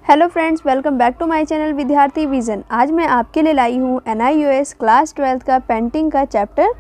Hello friends, welcome back to my channel Vidyarthi Vision. आज मैं आपके लिए लाई हूँ NIOS क्लास 12 का पेंटिंग का चैप्टर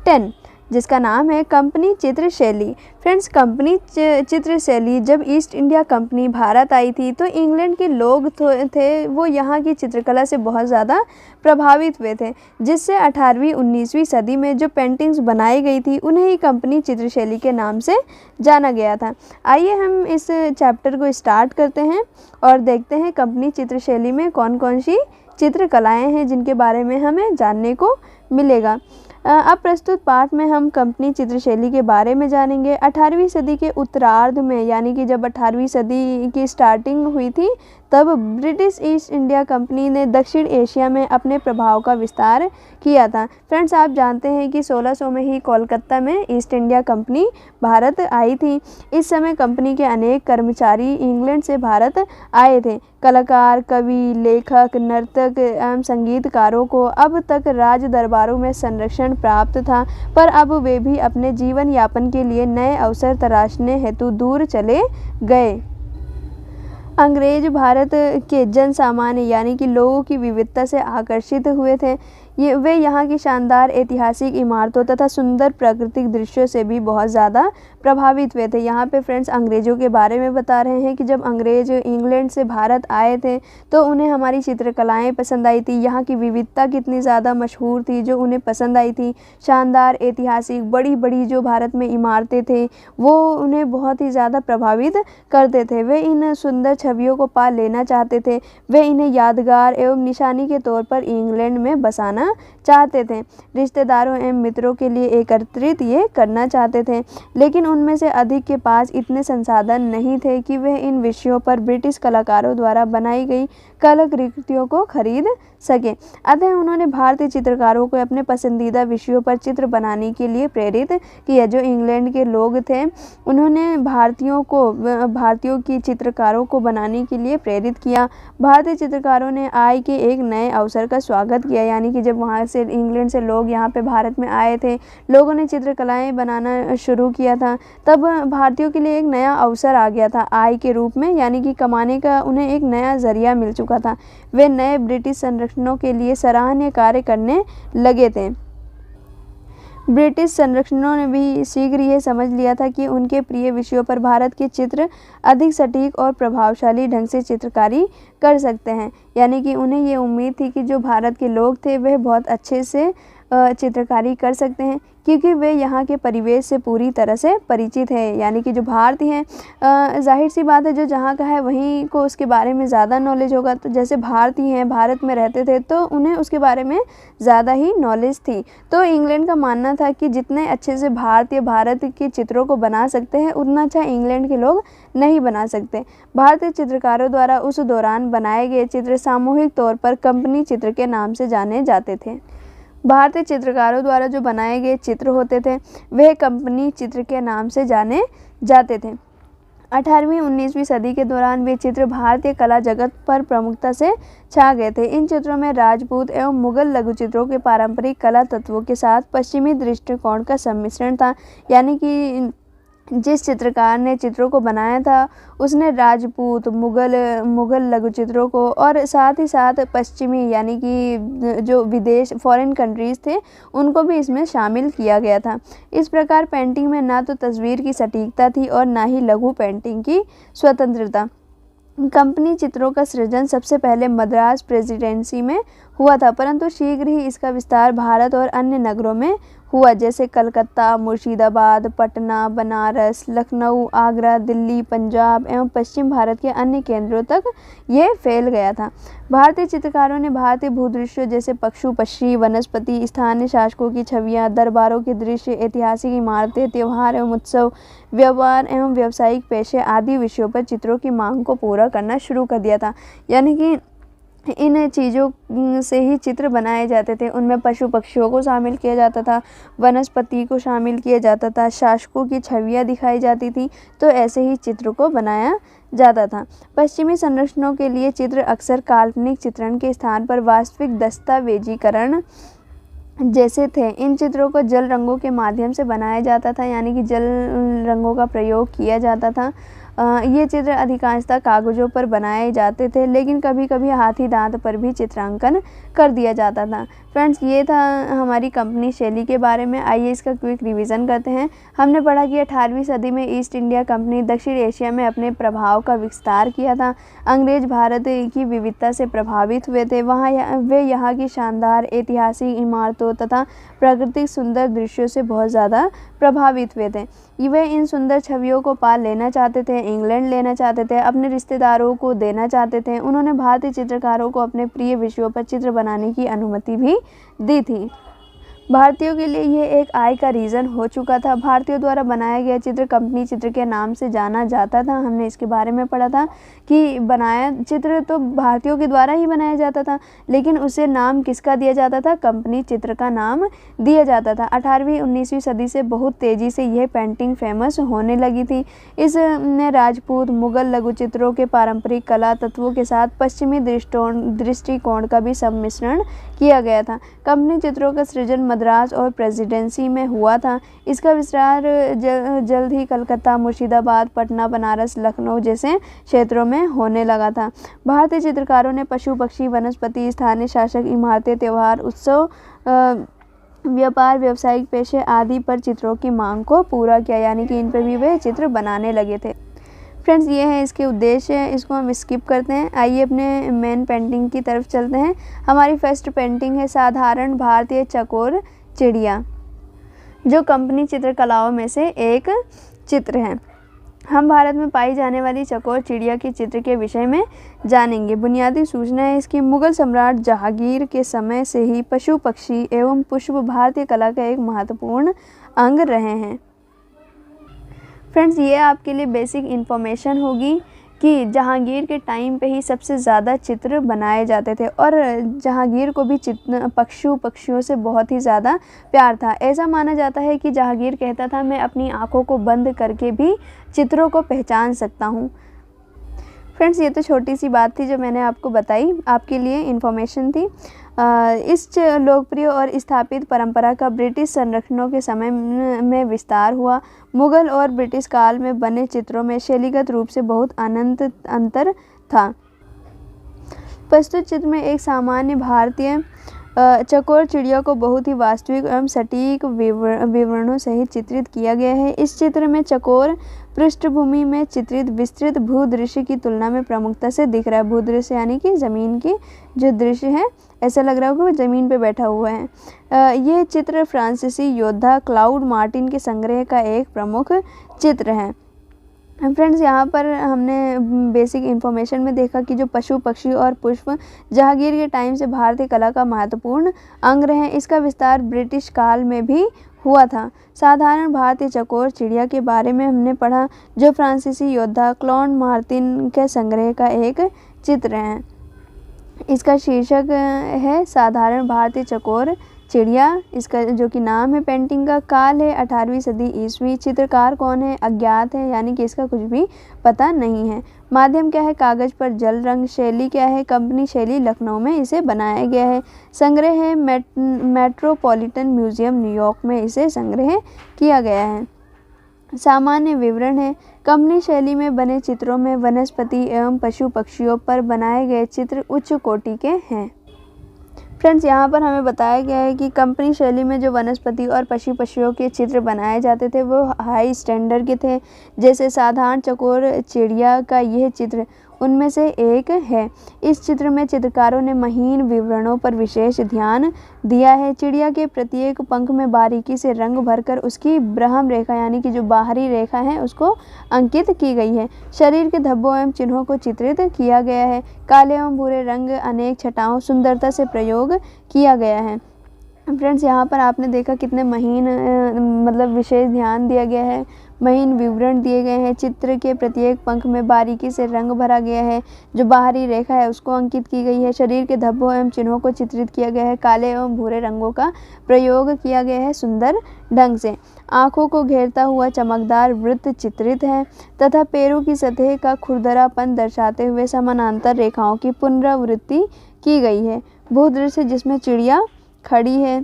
10 जिसका नाम है कंपनी चित्रशैली। फ्रेंड्स, कंपनी चित्रशैली जब ईस्ट इंडिया कंपनी भारत आई थी तो इंग्लैंड के लोग थे वो यहाँ की चित्रकला से बहुत ज़्यादा प्रभावित हुए थे, जिससे 18वीं 19वीं सदी में जो पेंटिंग्स बनाई गई थी उन्हें ही कंपनी चित्रशैली के नाम से जाना गया था। आइए हम इस चैप्टर को स्टार्ट करते हैं और देखते हैं कंपनी चित्रशैली में कौन कौन सी चित्रकलाएँ हैं जिनके बारे में हमें जानने को मिलेगा। अब प्रस्तुत पाठ में हम कंपनी चित्रशैली के बारे में जानेंगे। 18वीं सदी के उत्तरार्ध में, यानी कि जब 18वीं सदी की स्टार्टिंग हुई थी, तब ब्रिटिश ईस्ट इंडिया कंपनी ने दक्षिण एशिया में अपने प्रभाव का विस्तार किया था। फ्रेंड्स, आप जानते हैं कि 1600 में ही कोलकाता में ईस्ट इंडिया कंपनी भारत आई थी। इस समय कंपनी के अनेक कर्मचारी इंग्लैंड से भारत आए थे। कलाकार, कवि, लेखक, नर्तक एवं संगीतकारों को अब तक राज दरबारों में संरक्षण प्राप्त था, पर अब वे भी अपने जीवन यापन के लिए नए अवसर तलाशने हेतु दूर चले गए। अंग्रेज भारत के जन सामान्य यानी कि लोगों की विविधता से आकर्षित हुए थे। वे यहाँ की शानदार ऐतिहासिक इमारतों तथा सुंदर प्राकृतिक दृश्यों से भी बहुत ज़्यादा प्रभावित हुए थे। यहाँ पे फ्रेंड्स अंग्रेज़ों के बारे में बता रहे हैं कि जब अंग्रेज़ इंग्लैंड से भारत आए थे तो उन्हें हमारी चित्रकलाएँ पसंद आई थी। यहाँ की विविधता कितनी ज़्यादा मशहूर थी जो उन्हें पसंद आई थी। शानदार ऐतिहासिक बड़ी बड़ी जो भारत में इमारतें थे वो उन्हें बहुत ही ज़्यादा प्रभावित करते थे। वे इन सुंदर छवियों को पा लेना चाहते थे। वे इन्हें यादगार एवं निशानी के तौर पर इंग्लैंड में बसाना चाहते थे। रिश्तेदारों एवं मित्रों के लिए एकत्रित ये करना चाहते थे, लेकिन उनमें से अधिक के पास इतने संसाधन नहीं थे कि वे इन विषयों पर ब्रिटिश कलाकारों द्वारा बनाई गई कलाकृतियों को खरीद सके। अतः उन्होंने भारतीय चित्रकारों को अपने पसंदीदा विषयों पर चित्र बनाने के लिए प्रेरित किया। जो इंग्लैंड के लोग थे उन्होंने भारतीयों की चित्रकारों को बनाने के लिए प्रेरित किया। भारतीय चित्रकारों ने आय के एक नए अवसर का स्वागत किया, यानी कि जब वहाँ से इंग्लैंड से लोग यहाँ पे भारत में आए थे, लोगों ने चित्रकलाएँ बनाना शुरू किया था, तब भारतीयों के लिए एक नया अवसर आ गया था आय के रूप में, यानी कि कमाने का उन्हें एक नया जरिया मिल चुका था। वे नए ब्रिटिश संरक्षणों के लिए सराहनीय कार्य करने लगे थे। ब्रिटिश संरक्षणों ने भी शीघ्र यह समझ लिया था कि उनके प्रिय विषयों पर भारत के चित्र अधिक सटीक और प्रभावशाली ढंग से चित्रकारी कर सकते हैं, यानी कि उन्हें ये उम्मीद थी कि जो भारत के लोग थे वह बहुत अच्छे से चित्रकारी कर सकते हैं, क्योंकि वे यहाँ के परिवेश से पूरी तरह से परिचित है। यानी कि जो भारतीय हैं, जाहिर सी बात है जो जहाँ का है वहीं को उसके बारे में ज़्यादा नॉलेज होगा। तो जैसे भारतीय हैं, भारत में रहते थे तो उन्हें उसके बारे में ज़्यादा ही नॉलेज थी। तो इंग्लैंड का मानना था कि जितने अच्छे से भारतीय भारत के चित्रों को बना सकते हैं उतना अच्छा इंग्लैंड के लोग नहीं बना सकते। भारतीय चित्रकारों द्वारा उस दौरान बनाए गए चित्र सामूहिक तौर पर कंपनी चित्र के नाम से जाने जाते थे। भारतीय चित्रकारों द्वारा जो बनाए गए चित्र होते थे वह कंपनी चित्र के नाम से जाने जाते थे। 18वीं 19वीं सदी के दौरान वे चित्र भारतीय कला जगत पर प्रमुखता से छा गए थे। इन चित्रों में राजपूत एवं मुगल लघु चित्रों के पारंपरिक कला तत्वों के साथ पश्चिमी दृष्टिकोण का सम्मिश्रण था, यानी कि जिस चित्रकार ने चित्रों को बनाया था उसने राजपूत, मुगल लघु चित्रों को और साथ ही साथ पश्चिमी यानी कि जो विदेश फॉरेन कंट्रीज़ थे उनको भी इसमें शामिल किया गया था। इस प्रकार पेंटिंग में ना तो तस्वीर की सटीकता थी और ना ही लघु पेंटिंग की स्वतंत्रता। कंपनी चित्रों का सृजन सबसे पहले मद्रास प्रेसिडेंसी में हुआ था, परंतु शीघ्र ही इसका विस्तार भारत और अन्य नगरों में हुआ, जैसे कलकत्ता, मुर्शिदाबाद, पटना, बनारस, लखनऊ, आगरा, दिल्ली, पंजाब एवं पश्चिम भारत के अन्य केंद्रों तक ये फैल गया था। भारतीय चित्रकारों ने भारतीय भूदृश्यों जैसे पशु पक्षी, वनस्पति, स्थानीय शासकों की छवियाँ, दरबारों के दृश्य, ऐतिहासिक इमारतें, त्योहार एवं उत्सव, व्यापार एवं व्यावसायिक पेशे आदि विषयों पर चित्रों की मांग को पूरा करना शुरू कर दिया था। यानी कि इन चीज़ों से ही चित्र बनाए जाते थे। उनमें पशु पक्षियों को शामिल किया जाता था, वनस्पति को शामिल किया जाता था, शासकों की छवियाँ दिखाई जाती थी, तो ऐसे ही चित्र को बनाया जाता था। पश्चिमी संरचनाओं के लिए चित्र अक्सर काल्पनिक चित्रण के स्थान पर वास्तविक दस्तावेजीकरण जैसे थे। इन चित्रों को जल रंगों के माध्यम से बनाया जाता था, यानी कि जल रंगों का प्रयोग किया जाता था। ये चित्र अधिकांशतः कागज़ों पर बनाए जाते थे, लेकिन कभी कभी हाथी दांत पर भी चित्रांकन कर दिया जाता था। फ्रेंड्स, ये था हमारी कंपनी शैली के बारे में। आइए इसका क्विक रिवीजन करते हैं। हमने पढ़ा कि 18वीं सदी में ईस्ट इंडिया कंपनी दक्षिण एशिया में अपने प्रभाव का विस्तार किया था। अंग्रेज भारत की विविधता से प्रभावित हुए थे। वे यहाँ की शानदार ऐतिहासिक इमारतों तथा प्राकृतिक सुंदर दृश्यों से बहुत ज़्यादा प्रभावित हुए थे। वे इन सुंदर छवियों को पाल लेना चाहते थे, इंग्लैंड लेना चाहते थे, अपने रिश्तेदारों को देना चाहते थे। उन्होंने भारतीय चित्रकारों को अपने प्रिय विषयों पर चित्र बनाने की अनुमति भी दी थी। भारतीयों के लिए ये एक आय का रीज़न हो चुका था। भारतीयों द्वारा बनाया गया चित्र कंपनी चित्र के नाम से जाना जाता था। हमने इसके बारे में पढ़ा था कि बनाया चित्र तो भारतीयों के द्वारा ही बनाया जाता था, लेकिन उसे नाम किसका दिया जाता था? कंपनी चित्र का नाम दिया जाता था। 18वीं-19वीं सदी से बहुत तेज़ी से यह पेंटिंग फेमस होने लगी थी। इसमें राजपूत मुगल लघु चित्रों के पारंपरिक कला तत्वों के साथ पश्चिमी दृष्टिकोण का भी सम्मिश्रण किया गया था। कंपनी चित्रों का सृजन मद्रास और प्रेसिडेंसी में हुआ था। इसका विस्तार जल्द ही कलकत्ता, मुर्शिदाबाद, पटना, बनारस, लखनऊ जैसे क्षेत्रों में होने लगा था। भारतीय चित्रकारों ने पशु पक्षी, वनस्पति, स्थानीय शासक, इमारतें, त्यौहार, उत्सव, व्यापार, व्यावसायिक पेशे आदि पर चित्रों की मांग को पूरा किया, यानी कि इन पर भी वे चित्र बनाने लगे थे। फ्रेंड्स, ये है इसके उद्देश्य, इसको हम स्किप करते हैं। आइए अपने मेन पेंटिंग की तरफ चलते हैं। हमारी फर्स्ट पेंटिंग है साधारण भारतीय चकोर चिड़िया, जो कंपनी चित्रकलाओं में से एक चित्र है। हम भारत में पाई जाने वाली चकोर चिड़िया के चित्र के विषय में जानेंगे। बुनियादी सूचना है इसकी। मुगल सम्राट जहांगीर के समय से ही पशु पक्षी एवं पुष्प भारतीय कला का एक महत्वपूर्ण अंग रहे हैं। फ्रेंड्स, ये आपके लिए बेसिक इन्फॉर्मेशन होगी कि जहांगीर के टाइम पे ही सबसे ज़्यादा चित्र बनाए जाते थे और जहांगीर को भी पक्षियों से बहुत ही ज़्यादा प्यार था। ऐसा माना जाता है कि जहांगीर कहता था, मैं अपनी आँखों को बंद करके भी चित्रों को पहचान सकता हूँ। फ्रेंड्स, ये तो छोटी सी बात थी जो मैंने आपको बताई, आपके लिए इन्फॉर्मेशन थी। इस लोकप्रिय और स्थापित परंपरा का ब्रिटिश संरक्षणों के समय में विस्तार हुआ। मुगल और ब्रिटिश काल में बने चित्रों में शैलीगत रूप से बहुत अनंत अंतर था। प्रस्तुत चित्र में एक सामान्य भारतीय चकोर चिड़िया को बहुत ही वास्तविक एवं सटीक विवरणों सहित चित्रित किया गया है। इस चित्र में चकोर पृष्ठभूमि में चित्रित विस्तृत भूदृश्य की तुलना में प्रमुखता से दिख रहा है। भूदृश्य यानी कि ज़मीन की जो दृश्य है, ऐसा लग रहा होगा वो ज़मीन पे बैठा हुआ है। यह चित्र फ्रांसीसी योद्धा क्लाउड मार्टिन के संग्रह का एक प्रमुख चित्र है। फ्रेंड्स, यहाँ पर हमने बेसिक इन्फॉर्मेशन में देखा कि जो पशु पक्षी और पुष्प जहांगीर के टाइम से भारतीय कला का महत्वपूर्ण अंग रहे। इसका विस्तार ब्रिटिश काल में भी हुआ था। साधारण भारतीय चकोर चिड़िया के बारे में हमने पढ़ा, जो फ्रांसीसी योद्धा क्लॉड मार्टिन के संग्रह का एक चित्र है। इसका शीर्षक है साधारण भारतीय चकोर चिड़िया। इसका जो कि नाम है पेंटिंग का, काल है 18वीं सदी ईस्वी। चित्रकार कौन है? अज्ञात है, यानी कि इसका कुछ भी पता नहीं है। माध्यम क्या है? कागज़ पर जल रंग। शैली क्या है? कंपनी शैली, लखनऊ में इसे बनाया गया है। संग्रह है मेट्रोपॉलिटन म्यूजियम, न्यूयॉर्क में इसे संग्रह किया गया है। सामान्य विवरण है, कंपनी शैली में बने चित्रों में वनस्पति एवं पशु पक्षियों पर बनाए गए चित्र उच्च कोटि के हैं। फ्रेंड्स, यहाँ पर हमें बताया गया है कि कंपनी शैली में जो वनस्पति और पशु पक्षियों के चित्र बनाए जाते थे वो हाई स्टैंडर्ड के थे। जैसे साधारण चकोर चिड़िया का यह चित्र उनमें से एक है। इस चित्र में चित्रकारों ने महीन विवरणों पर विशेष ध्यान दिया है। चिड़िया के प्रत्येक पंख में बारीकी से रंग भरकर उसकी ब्रह्म रेखा, यानी कि जो बाहरी रेखा है, उसको अंकित की गई है। शरीर के धब्बों एवं चिन्हों को चित्रित किया गया है। काले एवं भूरे रंग, अनेक छटाओं, सुंदरता से प्रयोग किया गया है। फ्रेंड्स, यहाँ पर आपने देखा कितने महीन मतलब विशेष ध्यान दिया गया है, महीन विवरण दिए गए हैं। चित्र के प्रत्येक पंख में बारीकी से रंग भरा गया है। जो बाहरी रेखा है उसको अंकित की गई है। शरीर के धब्बों एवं चिन्हों को चित्रित किया गया है। काले एवं भूरे रंगों का प्रयोग किया गया है सुंदर ढंग से। आँखों को घेरता हुआ चमकदार वृत्त चित्रित है तथा पैरों की सतह का खुरदरापन दर्शाते हुए समानांतर रेखाओं की पुनरावृत्ति की गई है। भूदृश्य जिसमें चिड़िया खड़ी है,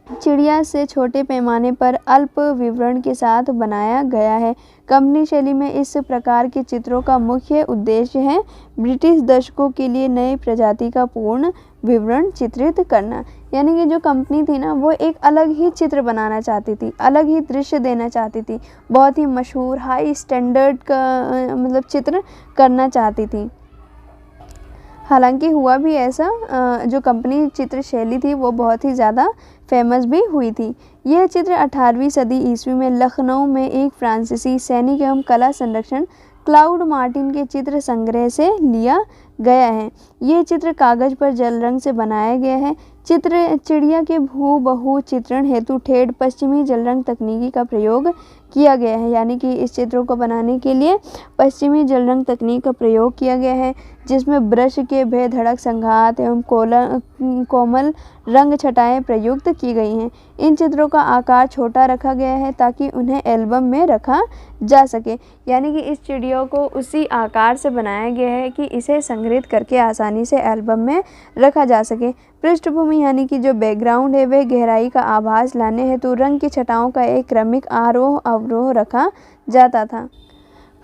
चिड़िया से छोटे पैमाने पर अल्प विवरण के साथ बनाया गया है। कंपनी शैली में इस प्रकार के चित्रों का मुख्य उद्देश्य है ब्रिटिश दर्शकों के लिए नई प्रजाति का पूर्ण विवरण चित्रित करना। यानी कि जो कंपनी थी ना, वो एक अलग ही चित्र बनाना चाहती थी, अलग ही दृश्य देना चाहती थी, बहुत ही मशहूर हाई स्टैंडर्ड का मतलब चित्र करना चाहती थी। हालांकि हुआ भी ऐसा, जो कंपनी चित्र शैली थी वो बहुत ही ज़्यादा फेमस भी हुई थी। यह चित्र 18वीं सदी ईस्वी में लखनऊ में एक फ्रांसीसी सैनिक एवं कला संरक्षण क्लाउड मार्टिन के चित्र संग्रह से लिया गया है। यह चित्र कागज पर जल रंग से बनाया गया है। चित्र चिड़िया के हूबहू चित्रण हेतु ठेठ पश्चिमी जल रंग तकनीकी का प्रयोग किया गया है। यानी कि इस चित्रों को बनाने के लिए पश्चिमी जल रंग तकनीक का प्रयोग किया गया है, जिसमें ब्रश के बेधड़क संघात एवं कोमल रंग छटाएं प्रयुक्त की गई हैं। इन चित्रों का आकार छोटा रखा गया है ताकि उन्हें एल्बम में रखा जा सके। यानी कि इस चिड़ियों को उसी आकार से बनाया गया है कि इसे संग्रहित करके आसानी से एल्बम में रखा जा सके। पृष्ठभूमि यानी कि जो बैकग्राउंड है वह गहराई का आभास लाने हेतु रंग की छटाओं का एक क्रमिक आरोह अवरोह रखा जाता था।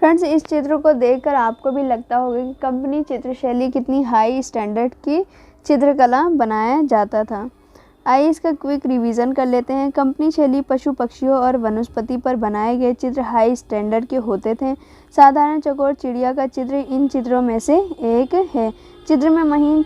फ्रेंड्स, इस चित्र को देखकर आपको भी लगता होगा कि कंपनी चित्रशैली कितनी हाई स्टैंडर्ड की चित्रकला बनाया जाता था। आइए इसका क्विक रिवीजन कर लेते हैं। कंपनी शैली पशु पक्षियों और वनस्पति पर बनाए गए चित्र हाई स्टैंडर्ड के होते थे। साधारण चौकोर चिड़िया का चित्र इन चित्रों में से एक है। चित्र में महीन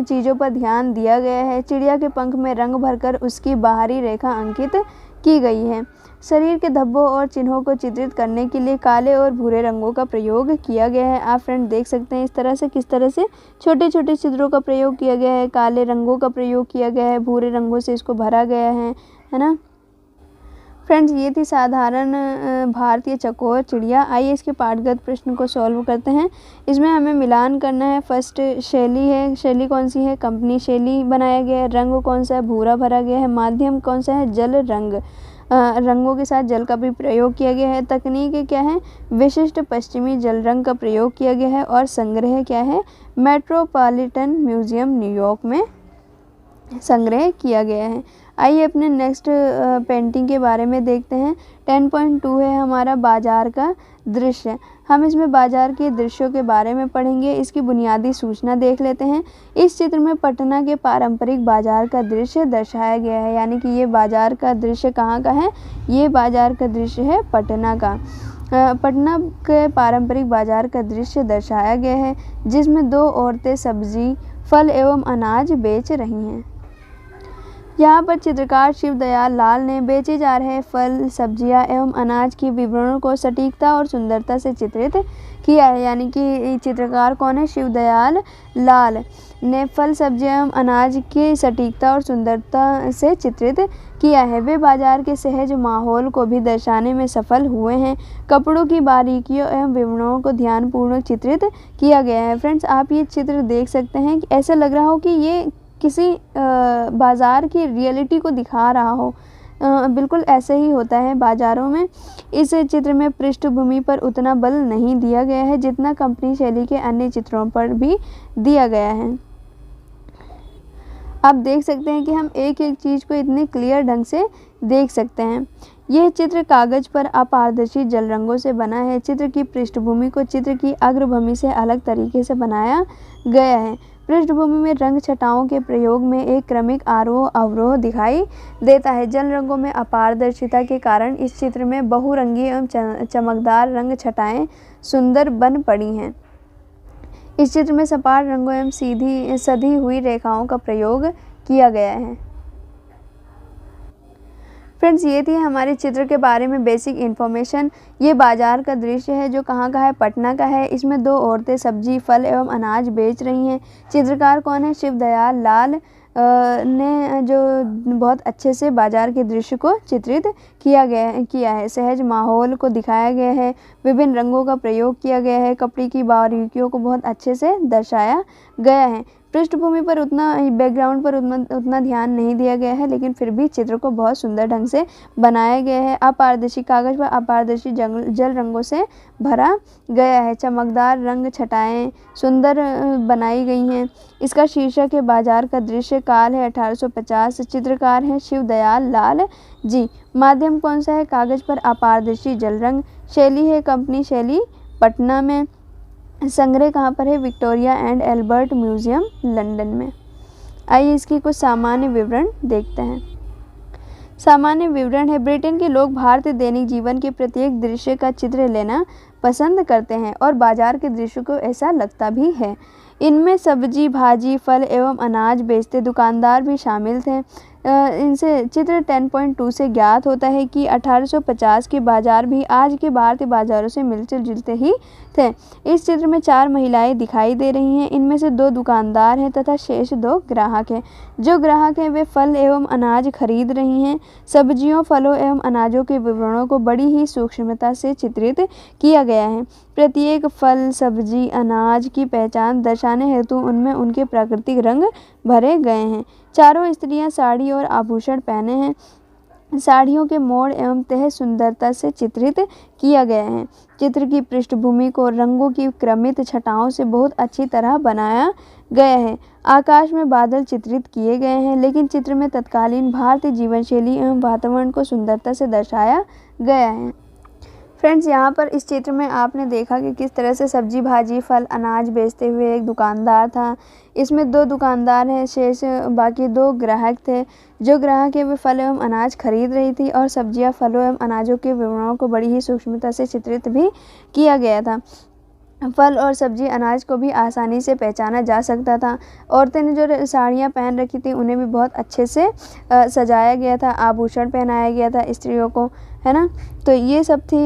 चीज़ों पर ध्यान दिया गया है। चिड़िया के पंख में रंग भरकर उसकी बाहरी रेखा अंकित की गई है। शरीर के धब्बों और चिन्हों को चित्रित करने के लिए काले और भूरे रंगों का प्रयोग किया गया है। आप फ्रेंड देख सकते हैं इस तरह से किस तरह से छोटे छोटे चित्रों का प्रयोग किया गया है, काले रंगों का प्रयोग किया गया है, भूरे रंगों से इसको भरा गया है ना। फ्रेंड्स, ये थी साधारण भारतीय चकोर चिड़िया। आइए इसके पाठगत प्रश्न को सॉल्व करते हैं। इसमें हमें मिलान करना है। फर्स्ट शैली है, शैली कौन सी है? कंपनी शैली बनाया गया है। रंग कौन सा है? भूरा भरा गया है। माध्यम कौन सा है? जल रंग, रंगों के साथ जल का भी प्रयोग किया गया है। तकनीक क्या है? विशिष्ट पश्चिमी जल रंग का प्रयोग किया गया है। और संग्रह क्या है? मेट्रोपॉलिटन म्यूजियम न्यूयॉर्क में संग्रह किया गया है। आइए अपने नेक्स्ट पेंटिंग के बारे में देखते हैं। 10.2 है हमारा बाजार का दृश्य। हम इसमें बाजार के दृश्यों के बारे में पढ़ेंगे। इसकी बुनियादी सूचना देख लेते हैं। इस चित्र में पटना के पारंपरिक बाजार का दृश्य दर्शाया गया है। यानी कि ये बाजार का दृश्य कहाँ का है? ये बाजार का दृश्य है पटना का। पटना के पारंपरिक बाजार का दृश्य दर्शाया गया है, जिसमें दो औरतें सब्जी, फल एवं अनाज बेच रही हैं। यहाँ पर चित्रकार शिवदयाल लाल ने बेचे जा रहे फल, सब्जियाँ एवं अनाज की विवरणों को सटीकता और सुंदरता से चित्रित किया है। यानी कि चित्रकार कौन है? शिवदयाल लाल ने फल, सब्जियाँ एवं अनाज की सटीकता और सुंदरता से चित्रित किया है। वे बाजार के सहज माहौल को भी दर्शाने में सफल हुए हैं। कपड़ों की बारीकियों एवं विवरणों को ध्यानपूर्वक चित्रित किया गया है। फ्रेंड्स, आप ये चित्र देख सकते हैं कि ऐसा लग रहा हो कि ये किसी बाज़ार की रियलिटी को दिखा रहा हो। बिल्कुल ऐसे ही होता है बाज़ारों में। इस चित्र में पृष्ठभूमि पर उतना बल नहीं दिया गया है जितना कंपनी शैली के अन्य चित्रों पर भी दिया गया है। आप देख सकते हैं कि हम एक एक चीज़ को इतने क्लियर ढंग से देख सकते हैं। यह चित्र कागज पर अपारदर्शी जल रंगों से बना है। चित्र की पृष्ठभूमि को चित्र की अग्रभूमि से अलग तरीके से बनाया गया है। पृष्ठभूमि में रंग छटाओं के प्रयोग में एक क्रमिक आरोह अवरोह दिखाई देता है। जल रंगों में अपारदर्शिता के कारण इस चित्र में बहुरंगी एवं चमकदार रंग छटाएं सुंदर बन पड़ी हैं। इस चित्र में सपाट रंगों एवं सधी हुई रेखाओं का प्रयोग किया गया है। फ्रेंड्स, ये थी हमारे चित्र के बारे में बेसिक इन्फॉर्मेशन। ये बाजार का दृश्य है जो कहाँ का है? पटना का है। इसमें दो औरतें सब्जी, फल एवं अनाज बेच रही हैं। चित्रकार कौन है? शिवदयाल लाल ने जो बहुत अच्छे से बाजार के दृश्य को चित्रित किया है। सहज माहौल को दिखाया गया है। विभिन्न रंगों का प्रयोग किया गया है। कपड़े की बारीकियों को बहुत अच्छे से दर्शाया गया है। पृष्ठभूमि पर उतना, बैकग्राउंड पर उतना ध्यान नहीं दिया गया है, लेकिन फिर भी चित्र को बहुत सुंदर ढंग से बनाया गया है। अपारदर्शी कागज पर अपारदर्शी जल रंगों से भरा गया है। चमकदार रंग छटाएं सुंदर बनाई गई हैं। इसका शीर्षक है बाजार का दृश्य। काल है 1850। चित्रकार हैं शिवदयाल लाल जी। माध्यम कौन सा है? कागज पर अपारदर्शी जल रंग। शैली है कंपनी शैली पटना में। संग्रह कहाँ पर है? Victoria and Albert museum London में। आइए इसकी कुछ सामान्य विवरण देखते हैं। सामान्य विवरण है, ब्रिटेन के लोग भारतीय दैनिक जीवन के प्रत्येक दृश्य का चित्र लेना पसंद करते हैं और बाजार के दृश्य को ऐसा लगता भी है। इनमें सब्जी, भाजी, फल एवं अनाज बेचते दुकानदार भी शामिल थे। इनसे चित्र 10.2 से ज्ञात होता है कि 1850 के बाजार भी आज के भारतीय बाजारों से मिलते जुलते ही थे। इस चित्र में 4 महिलाएं दिखाई दे रही हैं। इनमें से 2 दुकानदार हैं तथा शेष 2 ग्राहक हैं। जो ग्राहक हैं वे फल एवं अनाज खरीद रही हैं। सब्जियों, फलों एवं अनाजों के विवरणों को बड़ी ही सूक्ष्मता से चित्रित किया गया है। प्रत्येक फल, सब्जी, अनाज की पहचान दर्शाने हेतु उनमें उनके प्राकृतिक रंग भरे गए हैं। चारों स्त्रियां साड़ी और आभूषण पहने हैं। साड़ियों के मोड़ एवं तह सुंदरता से चित्रित किया गया है। चित्र की पृष्ठभूमि को रंगों की क्रमित छटाओं से बहुत अच्छी तरह बनाया गया है। आकाश में बादल चित्रित किए गए हैं, लेकिन चित्र में तत्कालीन भारतीय जीवन शैली एवं वातावरण को सुंदरता से दर्शाया गया है। फ्रेंड्स, यहाँ पर इस चित्र में आपने देखा कि किस तरह से सब्जी, भाजी, फल, अनाज बेचते हुए एक दुकानदार था। इसमें 2 दुकानदार हैं, शेष बाकी 2 ग्राहक थे। जो ग्राहक है वे फल एवं अनाज खरीद रही थी और सब्जियां, फलों एवं अनाजों के विवरणों को बड़ी ही सूक्ष्मता से चित्रित भी किया गया था। फल और सब्जी, अनाज को भी आसानी से पहचाना जा सकता था। औरतें ने जो साड़ियाँ पहन रखी थी उन्हें भी बहुत अच्छे से सजाया गया था, आभूषण पहनाया गया था स्त्रियों को, है ना। तो ये सब थी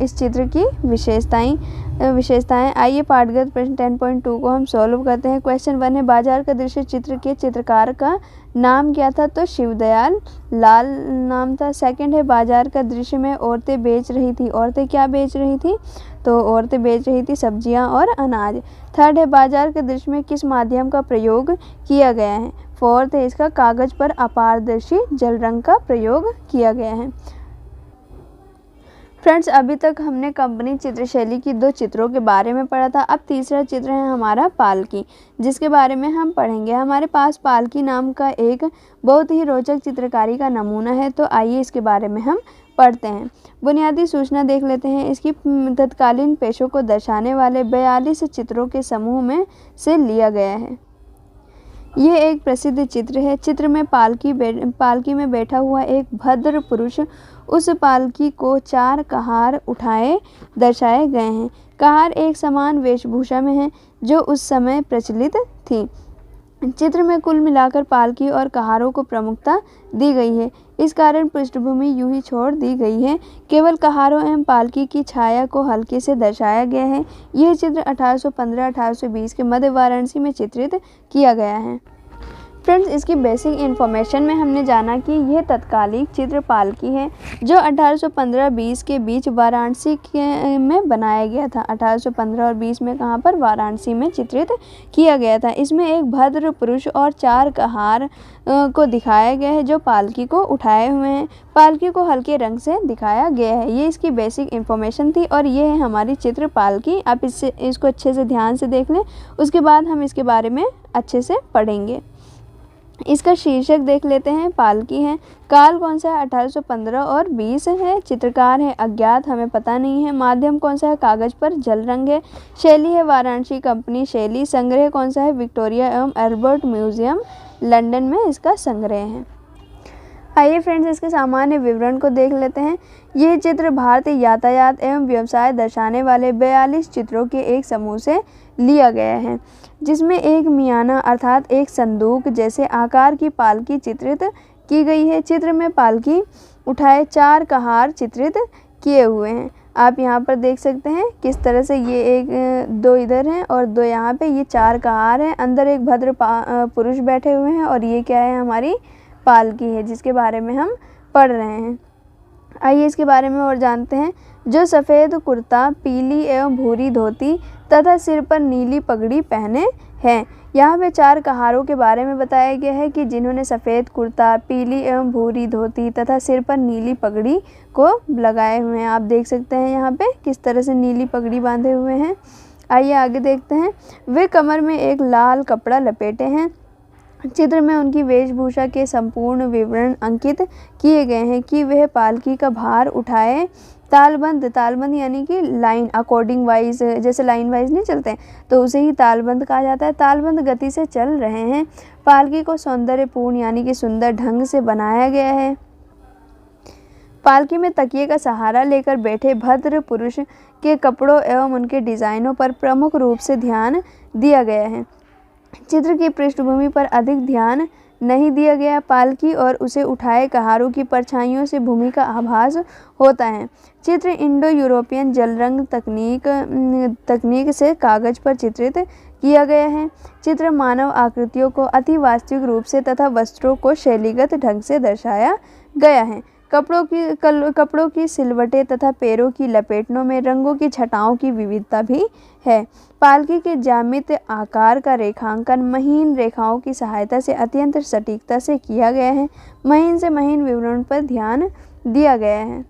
इस चित्र की विशेषताएं। आइए पाठगत प्रश्न 10.2 को हम सॉल्व करते हैं। क्वेश्चन 1 है, बाजार का दृश्य चित्र के चित्रकार का नाम क्या था? तो शिवदयाल लाल नाम था। सेकंड है, बाजार का दृश्य में औरतें बेच रही थी। औरतें क्या बेच रही थी? तो औरतें बेच रही थी सब्जियां और अनाज। थर्ड है, बाजार के दृश्य में किस माध्यम का प्रयोग किया गया है? फोर्थ है, इसका कागज पर अपारदर्शी जल रंग का प्रयोग किया गया है। फ्रेंड्स, अभी तक हमने कंपनी चित्रशैली की 2 चित्रों के बारे में पढ़ा था। अब तीसरा चित्र है हमारा पालकी, जिसके बारे में हम पढ़ेंगे। हमारे पास पालकी नाम का एक बहुत ही रोचक चित्रकारी का नमूना है, तो आइए इसके बारे में हम पढ़ते हैं। बुनियादी सूचना देख लेते हैं। इसकी तत्कालीन पेशों को दर्शाने वाले 42 चित्रों के समूह में से लिया गया है। ये एक प्रसिद्ध चित्र है। चित्र में पालकी में बैठा हुआ एक भद्र पुरुष, उस पालकी को 4 कहार उठाए दर्शाए गए हैं। कहार एक समान वेशभूषा में हैं, जो उस समय प्रचलित थी। चित्र में कुल मिलाकर पालकी और कहारों को प्रमुखता दी गई है। इस कारण पृष्ठभूमि यूं ही छोड़ दी गई है। केवल कहारों एवं पालकी की छाया को हल्के से दर्शाया गया है। यह चित्र 1815-1820 के मध्य वाराणसी में चित्रित किया गया है। फ्रेंड्स, इसकी बेसिक इन्फॉर्मेशन में हमने जाना कि यह तत्कालिक चित्र पालकी है, जो 1815-20 के बीच वाराणसी में बनाया गया था। 1815 और 20 में कहाँ पर? वाराणसी में चित्रित किया गया था। इसमें एक भद्र पुरुष और 4 कहार को दिखाया गया है, जो पालकी को उठाए हुए हैं। पालकी को हल्के रंग से दिखाया गया है। ये इसकी बेसिक इन्फॉर्मेशन थी और ये है हमारी चित्र पालकी। आप इसको अच्छे से ध्यान से देख लें, उसके बाद हम इसके बारे में अच्छे से पढ़ेंगे। इसका शीर्षक देख लेते हैं। पालकी है। काल कौन सा है? 1815 और 20 है। चित्रकार है अज्ञात, हमें पता नहीं है। माध्यम कौन सा है? कागज पर जल रंग है। शैली है वाराणसी कंपनी शैली। संग्रह कौन सा है? विक्टोरिया एवं एल्बर्ट म्यूजियम लंदन में इसका संग्रह है। आइए फ्रेंड्स, इसके सामान्य विवरण को देख लेते हैं। यह चित्र भारतीय यातायात एवं व्यवसाय दर्शाने वाले 42 चित्रों के एक समूह से लिया गया है, जिसमें एक मियाना अर्थात एक संदूक जैसे आकार की पालकी चित्रित की गई है। चित्र में पालकी उठाए 4 कहार चित्रित किए हुए हैं। आप यहाँ पर देख सकते हैं किस तरह से ये एक 2 इधर हैं और 2 यहाँ पे, ये 4 कहार हैं। अंदर एक भद्र पुरुष बैठे हुए हैं और ये क्या है? हमारी पालकी है, जिसके बारे में हम पढ़ रहे हैं। आइए इसके बारे में और जानते हैं। जो सफ़ेद कुर्ता, पीली एवं भूरी धोती तथा सिर पर नीली पगड़ी पहने हैं। यहाँ पे 4 कहारों के बारे में बताया गया है कि जिन्होंने सफ़ेद कुर्ता, पीली एवं भूरी धोती तथा सिर पर नीली पगड़ी को लगाए हुए हैं। आप देख सकते हैं यहाँ पे किस तरह से नीली पगड़ी बांधे हुए हैं। आइए आगे देखते हैं। वे कमर में एक लाल कपड़ा लपेटे हैं। चित्र में उनकी वेशभूषा के संपूर्ण विवरण अंकित किए गए हैं कि वह पालकी का भार उठाए तालबंद यानी कि लाइन अकॉर्डिंग वाइज, जैसे लाइन वाइज नहीं चलते तो उसे ही तालबंद कहा जाता है। तालबंद गति से चल रहे हैं। पालकी को सौंदर्यपूर्ण यानी कि सुंदर ढंग से बनाया गया है। पालकी में तकिए का सहारा लेकर बैठे भद्र पुरुष के कपड़ों एवं उनके डिजाइनों पर प्रमुख रूप से ध्यान दिया गया है। चित्र की पृष्ठभूमि पर अधिक ध्यान नहीं दिया गया। पालकी और उसे उठाए कहारों की परछाइयों से भूमि का आभास होता है। चित्र इंडो यूरोपियन जल रंग तकनीक से कागज पर चित्रित किया गया है। चित्र मानव आकृतियों को अति वास्तविक रूप से तथा वस्त्रों को शैलीगत ढंग से दर्शाया गया है। कपड़ों की सिलवटें तथा पैरों की लपेटों में रंगों की छटाओं की विविधता भी है। पालकी के ज्यामितीय आकार का रेखांकन महीन रेखाओं की सहायता से अत्यंत सटीकता से किया गया है। महीन से महीन विवरण पर ध्यान दिया गया है।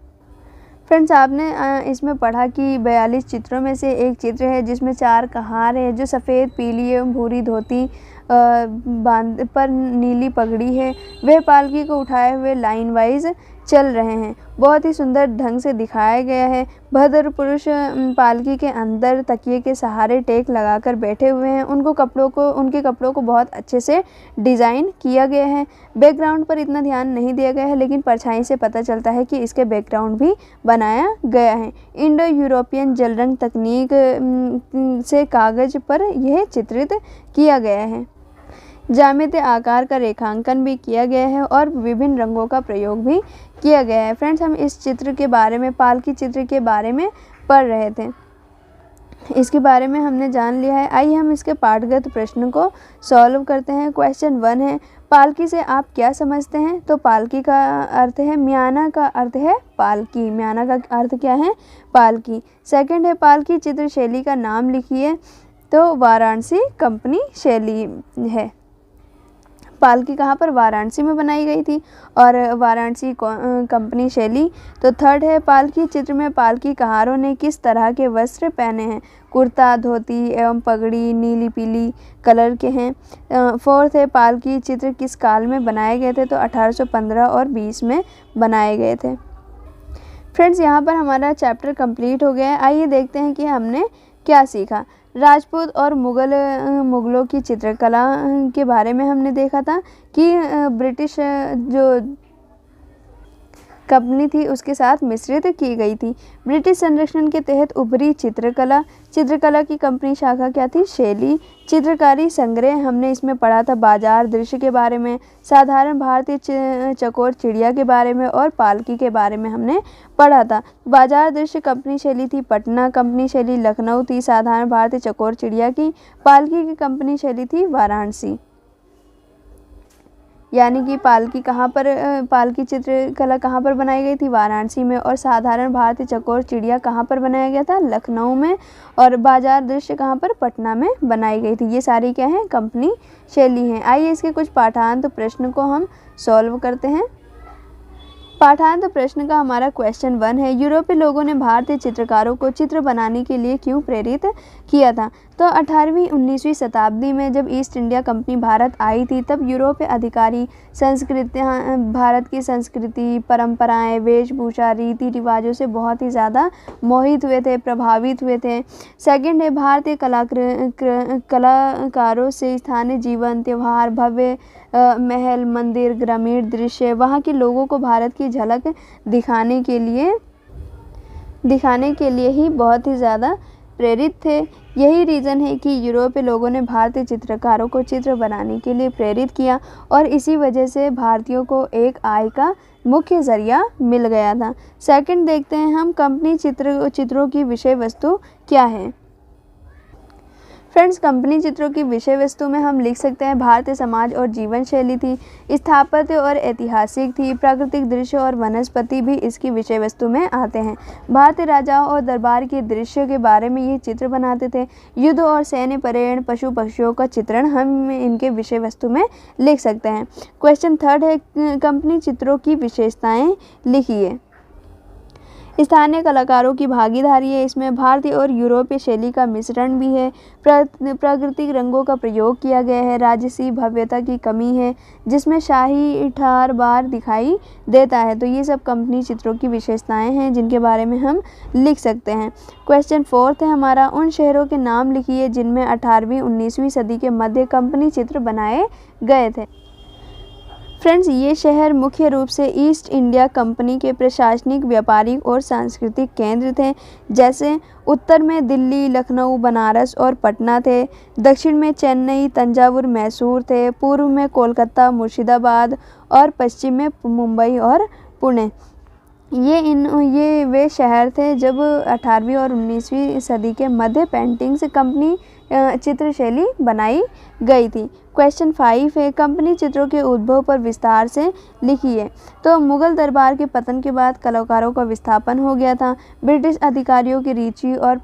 फ्रेंड्स, आपने इसमें पढ़ा कि 42 चित्रों में से एक चित्र है जिसमें 4 कहार है जो सफ़ेद, पीली एवं भूरी धोती बांध पर नीली पगड़ी है। वह पालकी को उठाए हुए लाइन वाइज चल रहे हैं। बहुत ही सुंदर ढंग से दिखाया गया है। भद्र पुरुष पालकी के अंदर तकिए के सहारे टेक लगाकर बैठे हुए हैं। उनके कपड़ों को बहुत अच्छे से डिज़ाइन किया गया है। बैकग्राउंड पर इतना ध्यान नहीं दिया गया है, लेकिन परछाई से पता चलता है कि इसके बैकग्राउंड भी बनाया गया है। इंडो यूरोपियन जल रंग तकनीक से कागज पर यह चित्रित किया गया है। ज्यामितीय आकार का रेखांकन भी किया गया है और विभिन्न रंगों का प्रयोग भी किया गया है। फ्रेंड्स, हम इस चित्र के बारे में, पालकी चित्र के बारे में पढ़ रहे थे। इसके बारे में हमने जान लिया है। आइए हम इसके पाठगत प्रश्न को सॉल्व करते हैं। क्वेश्चन 1 है, पालकी से आप क्या समझते हैं? तो पालकी का अर्थ है म्याना, का अर्थ है पालकी। म्याना का अर्थ क्या है? पालकी। सेकंड है, पालकी चित्र शैली का नाम लिखिए। तो वाराणसी कंपनी शैली है। पालकी कहाँ पर? वाराणसी में बनाई गई थी और वाराणसी कंपनी शैली। तो थर्ड है, पालकी चित्र में पालकी कहारों ने किस तरह के वस्त्र पहने हैं? कुर्ता, धोती एवं पगड़ी नीली पीली कलर के हैं। फोर्थ है, पालकी चित्र किस काल में बनाए गए थे? तो 1815 और 20 में बनाए गए थे। फ्रेंड्स, यहाँ पर हमारा चैप्टर कंप्लीट हो गया है। आइए देखते हैं कि हमने क्या सीखा। राजपूत और मुग़लों की चित्रकला के बारे में हमने देखा था कि ब्रिटिश जो कंपनी थी उसके साथ मिश्रित की गई थी। ब्रिटिश संरक्षण के तहत उभरी चित्रकला की कंपनी शाखा क्या थी? शैली। चित्रकारी संग्रह हमने इसमें पढ़ा था बाजार दृश्य के बारे में, साधारण भारतीय चकोर चिड़िया के बारे में और पालकी के बारे में हमने पढ़ा था। बाजार दृश्य कंपनी शैली थी पटना, कंपनी शैली लखनऊ थी साधारण भारतीय चकोर चिड़िया की, पालकी की कंपनी शैली थी वाराणसी। यानी कि पालकी चित्रकला कहाँ पर बनाई गई थी? वाराणसी में। और साधारण भारतीय चकोर चिड़िया कहाँ पर बनाया गया था? लखनऊ में। और बाजार दृश्य कहाँ पर? पटना में बनाई गई थी। ये सारी क्या है? कंपनी शैली हैं। आइए इसके कुछ पाठांत प्रश्न को हम सॉल्व करते हैं। पाठांत प्रश्न का हमारा क्वेश्चन 1 है, यूरोपीय लोगों ने भारतीय चित्रकारों को चित्र बनाने के लिए क्यों प्रेरित किया था? तो 18वीं 19वीं शताब्दी में जब ईस्ट इंडिया कंपनी भारत आई थी तब यूरोपीय अधिकारी संस्कृतियाँ, भारत की संस्कृति, परंपराएं, वेशभूषा, रीति रिवाजों से बहुत ही ज़्यादा मोहित हुए थे, प्रभावित हुए थे। सेकंड है, भारतीय कलाकारों से स्थानीय जीवन, त्यौहार, भव्य महल, मंदिर, ग्रामीण दृश्य, वहाँ के लोगों को भारत की झलक दिखाने के लिए ही बहुत ही ज़्यादा प्रेरित थे। यही रीज़न है कि यूरोपीय लोगों ने भारतीय चित्रकारों को चित्र बनाने के लिए प्रेरित किया और इसी वजह से भारतीयों को एक आय का मुख्य ज़रिया मिल गया था। सेकंड देखते हैं हम, कंपनी चित्रों की विषय वस्तु क्या है? फ्रेंड्स, कंपनी चित्रों की विषय वस्तु में हम लिख सकते हैं भारतीय समाज और जीवन शैली थी, स्थापत्य और ऐतिहासिक थी, प्राकृतिक दृश्य और वनस्पति भी इसकी विषय वस्तु में आते हैं। भारतीय राजाओं और दरबार के दृश्य के बारे में ये चित्र बनाते थे। युद्ध और सैन्य परेड, पशु पक्षियों का चित्रण हम इनके विषय वस्तु में लिख सकते हैं। क्वेश्चन 3 है, कंपनी चित्रों की विशेषताएं लिखिए। स्थानीय कलाकारों की भागीदारी है इसमें, भारतीय और यूरोपीय शैली का मिश्रण भी है, प्राकृतिक रंगों का प्रयोग किया गया है, राजसी भव्यता की कमी है जिसमें शाही ठार बार दिखाई देता है। तो ये सब कंपनी चित्रों की विशेषताएं हैं जिनके बारे में हम लिख सकते हैं। क्वेश्चन 4 है हमारा, उन शहरों के नाम लिखिए जिनमें 18वीं 19वीं सदी के मध्य कंपनी चित्र बनाए गए थे। फ्रेंड्स, ये शहर मुख्य रूप से ईस्ट इंडिया कंपनी के प्रशासनिक, व्यापारिक और सांस्कृतिक केंद्र थे। जैसे उत्तर में दिल्ली, लखनऊ, बनारस और पटना थे, दक्षिण में चेन्नई, तंजावुर, मैसूर थे, पूर्व में कोलकाता, मुर्शिदाबाद और पश्चिम में मुंबई और पुणे। ये वे शहर थे जब 18वीं और 19वीं सदी के मध्य पेंटिंग से कंपनी चित्र शैली बनाई गई थी। क्वेश्चन 5 है, कंपनी चित्रों के उद्भव पर विस्तार से लिखिए। तो मुगल दरबार के पतन के बाद कलाकारों का विस्थापन हो गया था। ब्रिटिश अधिकारियों की रुचि और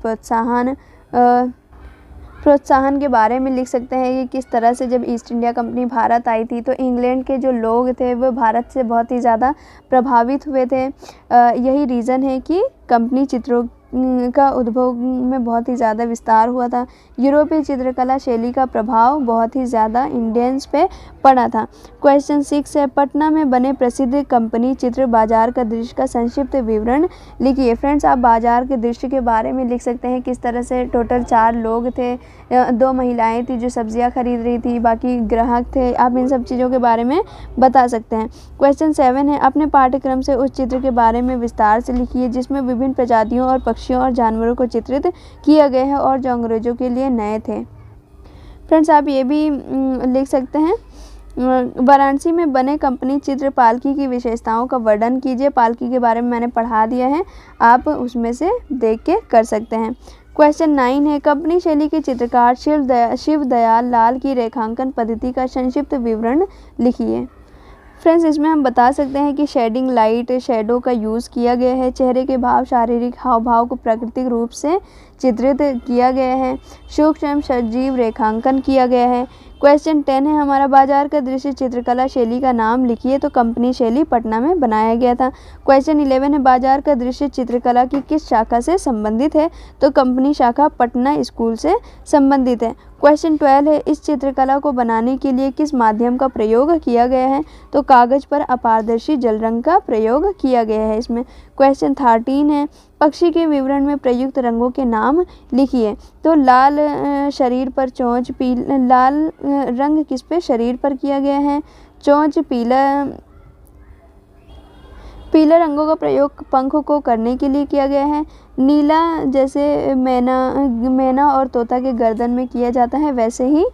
प्रोत्साहन के बारे में लिख सकते हैं कि किस तरह से जब ईस्ट इंडिया कंपनी भारत आई थी तो इंग्लैंड के जो लोग थे वो भारत से बहुत ही ज़्यादा प्रभावित हुए थे। यही रीज़न है कि कंपनी चित्रों का उद्भव में बहुत ही ज़्यादा विस्तार हुआ था। यूरोपीय चित्रकला शैली का प्रभाव बहुत ही ज़्यादा इंडियंस पे पड़ा था। क्वेश्चन 6 है, पटना में बने प्रसिद्ध कंपनी चित्र बाजार का दृश्य का संक्षिप्त विवरण लिखिए। फ्रेंड्स, आप बाजार के दृश्य के बारे में लिख सकते हैं किस तरह से टोटल 4 लोग थे, 2 महिलाएं थी जो सब्जियां खरीद रही थी, बाकी ग्राहक थे। आप इन सब चीज़ों के बारे में बता सकते हैं। क्वेश्चन 7 है, अपने पाठ्यक्रम से उस चित्र के बारे में विस्तार से लिखिए जिसमें विभिन्न प्रजातियों और पक्षियों और जानवरों को चित्रित किया गया है और जो अंग्रेजों के लिए नए थे। फ्रेंड्स, आप ये भी लिख सकते हैं, वाराणसी में बने कंपनी चित्र पालकी की विशेषताओं का वर्णन कीजिए। पालकी के बारे में मैंने पढ़ा दिया है, आप उसमें से देख के कर सकते हैं। क्वेश्चन 9 है, कंपनी शैली के चित्रकार शिव दयाल लाल की रेखांकन पद्धति का संक्षिप्त विवरण लिखिए। फ्रेंड्स, इसमें हम बता सकते हैं कि शेडिंग, लाइट, शेडो का यूज़ किया गया है। चेहरे के भाव, शारीरिक हाव भाव को प्राकृतिक रूप से चित्रित किया गया है। सूक्ष्म सजीव रेखांकन किया गया है। क्वेश्चन 10 है हमारा, बाजार का दृश्य चित्रकला शैली का नाम लिखिए। तो कंपनी शैली पटना में बनाया गया था। क्वेश्चन 11 है, बाजार का दृश्य चित्रकला की किस शाखा से संबंधित है? तो कंपनी शाखा पटना स्कूल से संबंधित है। क्वेश्चन 12 है, इस चित्रकला को बनाने के लिए किस माध्यम का प्रयोग किया गया है? तो कागज पर अपारदर्शी जल रंग का प्रयोग किया गया है इसमें। क्वेश्चन 13 है, पक्षी के विवरण में प्रयुक्त रंगों के नाम लिखिए। तो लाल शरीर पर चोंच, लाल रंग किस पे शरीर पर किया गया है? चोंच, पीला रंगों का प्रयोग पंख को करने के लिए किया गया है। नीला जैसे मैना और तोता के गर्दन में किया जाता है, वैसे ही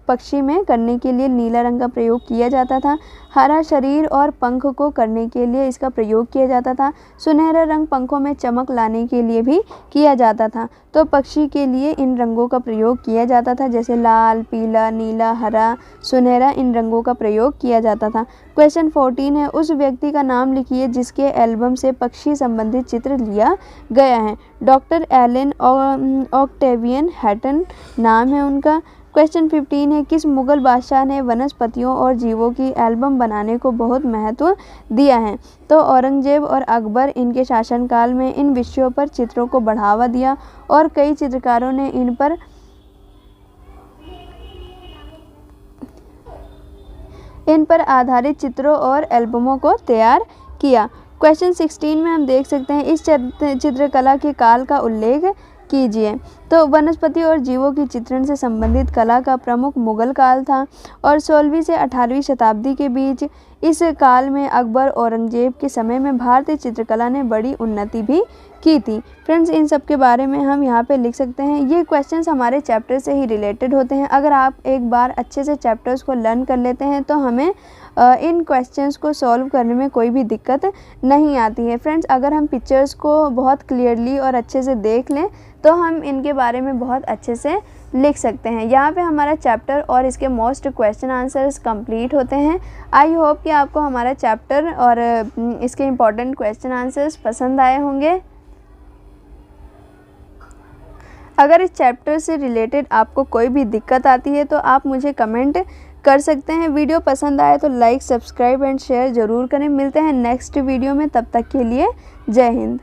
पक्षी में करने के लिए नीला रंग का प्रयोग किया जाता था। हरा शरीर और पंख को करने के लिए इसका प्रयोग किया जाता था। सुनहरा रंग पंखों में चमक लाने के लिए भी किया जाता था। तो पक्षी के लिए इन रंगों का प्रयोग किया जाता था, जैसे लाल, पीला, नीला, हरा, सुनहरा, इन रंगों का प्रयोग किया जाता था। क्वेश्चन 14 है, उस व्यक्ति का नाम लिखिए जिसके एल्बम से पक्षी संबंधित चित्र लिया गया है। डॉक्टर एलन ऑक्टेवियन हैटन नाम है उनका। क्वेश्चन 15 है, किस मुगल बादशाह ने वनस्पतियों और जीवों की एल्बम बनाने को बहुत महत्व दिया है? तो औरंगजेब और अकबर इनके शासनकाल में इन विषयों पर चित्रों को बढ़ावा दिया और कई चित्रकारों ने इन पर आधारित चित्रों और एल्बमों को तैयार किया। क्वेश्चन 16 में हम देख सकते हैं, इस चित्रकला के काल का उल्लेख कीजिए। तो वनस्पति और जीवों की चित्रण से संबंधित कला का प्रमुख मुगल काल था और 16वीं से 18वीं शताब्दी के बीच इस काल में अकबर औरंगजेब के समय में भारतीय चित्रकला ने बड़ी उन्नति भी की थी। फ्रेंड्स, इन सब के बारे में हम यहाँ पे लिख सकते हैं। ये क्वेश्चंस हमारे चैप्टर से ही रिलेटेड होते हैं। अगर आप एक बार अच्छे से चैप्टर्स को लर्न कर लेते हैं तो हमें इन क्वेश्चंस को सॉल्व करने में कोई भी दिक्कत नहीं आती है। फ्रेंड्स, अगर हम पिक्चर्स को बहुत क्लियरली और अच्छे से देख लें तो हम इनके बारे में बहुत अच्छे से लिख सकते हैं। यहाँ पे हमारा चैप्टर और इसके मोस्ट क्वेश्चन आंसर्स कंप्लीट होते हैं। आई होप कि आपको हमारा चैप्टर और इसके इम्पॉर्टेंट क्वेश्चन आंसर्स पसंद आए होंगे। अगर इस चैप्टर से रिलेटेड आपको कोई भी दिक्कत आती है तो आप मुझे कमेंट कर सकते हैं। वीडियो पसंद आए तो लाइक, सब्सक्राइब एंड शेयर ज़रूर करें। मिलते हैं नेक्स्ट वीडियो में, तब तक के लिए जय हिंद।